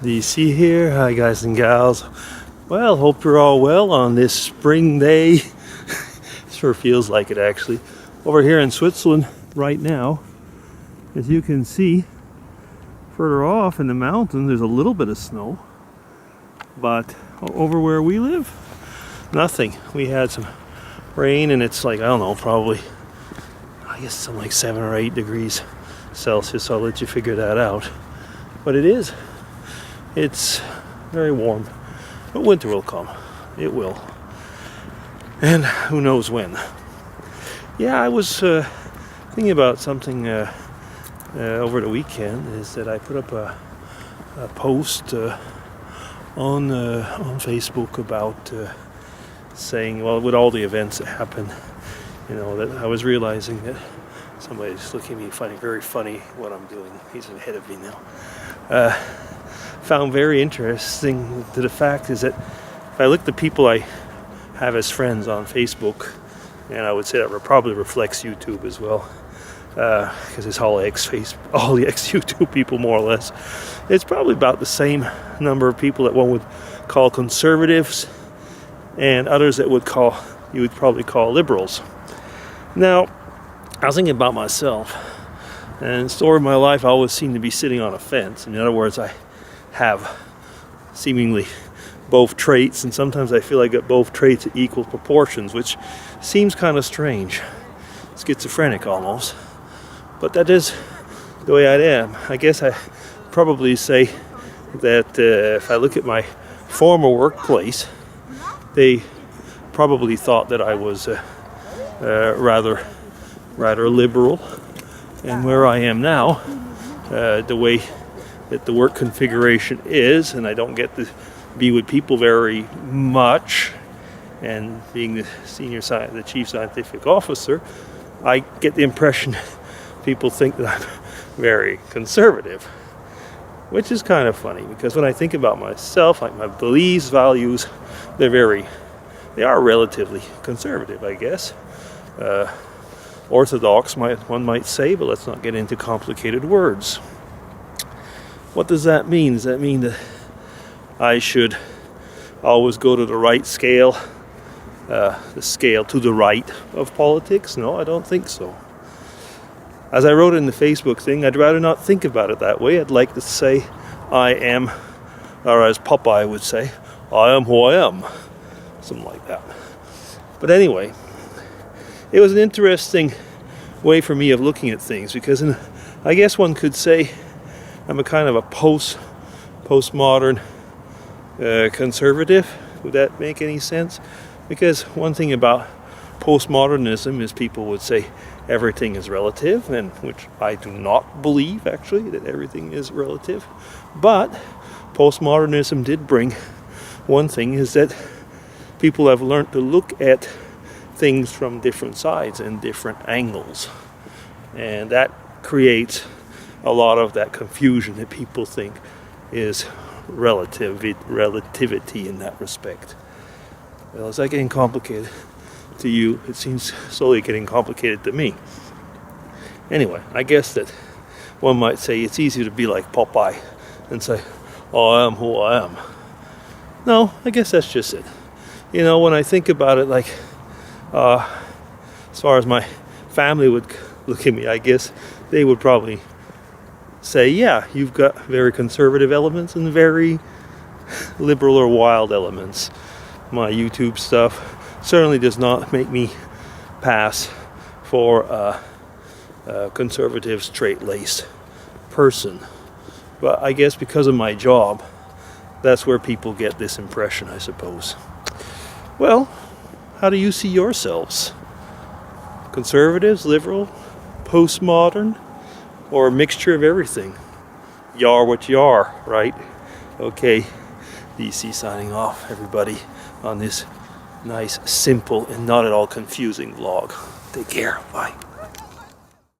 DC here. Hi guys and gals. Well, hope you're all well on this spring day. Sure feels like it actually. Over here in Switzerland right now, as you can see, further off in the mountains there's a little bit of snow. But over where we live, nothing. We had some rain and it's like, I don't know, probably, I guess something like 7 or 8 degrees Celsius. So I'll let you figure that out. But it's very warm. But winter will come. It will. And who knows when. Yeah, I was thinking about something over the weekend, is that I put up a post on Facebook about saying, well, with all the events that happened, you know, that I was realizing that somebody's looking at me finding very funny what I'm doing. He's ahead of me now. Found very interesting to the fact is that if I look at the people I have as friends on Facebook, and I would say that probably reflects YouTube as well, because it's all the ex-YouTube people more or less. It's probably about the same number of people that one would call conservatives and others that you would probably call liberals. Now, I was thinking about myself, and the story of my life, I always seem to be sitting on a fence. In other words, I have seemingly both traits, and sometimes I feel I got both traits at equal proportions, which seems kind of strange, schizophrenic almost, but that is the way I am. I guess I probably say that if I look at my former workplace, they probably thought that I was rather liberal, and where I am now, the way that the work configuration is, and I don't get to be with people very much, and being the chief scientific officer, I get the impression people think that I'm very conservative, which is kind of funny, because when I think about myself, like my beliefs, values, they are relatively conservative, I guess. Orthodox, one might say, but let's not get into complicated words. What does that mean? Does that mean that I should always go to the right scale, the scale to the right of politics? No, I don't think so. As I wrote in the Facebook thing, I'd rather not think about it that way. I'd like to say I am, or as Popeye would say, I am who I am. Something like that. But anyway, it was an interesting way for me of looking at things, because I guess one could say I'm a kind of a postmodern conservative. Would that make any sense? Because one thing about postmodernism is people would say everything is relative, and which I do not believe actually, that everything is relative. But postmodernism did bring one thing, is that people have learned to look at things from different sides and different angles, and that creates a lot of that confusion that people think is relativity in that respect. Well, is that getting complicated to you? It seems slowly getting complicated to me. Anyway, I guess that one might say it's easier to be like Popeye and say, oh, I am who I am. No, I guess that's just it. You know, when I think about it, like, as far as my family would look at me, I guess they would probably say, yeah, you've got very conservative elements and very liberal or wild elements. My YouTube stuff certainly does not make me pass for a conservative, straight-laced person. But I guess because of my job, that's where people get this impression, I suppose. Well, how do you see yourselves? Conservatives, liberal, postmodern, or a mixture of everything? You are what you are, right? Okay, DC signing off, everybody, on this nice, simple, and not at all confusing vlog. Take care. Bye.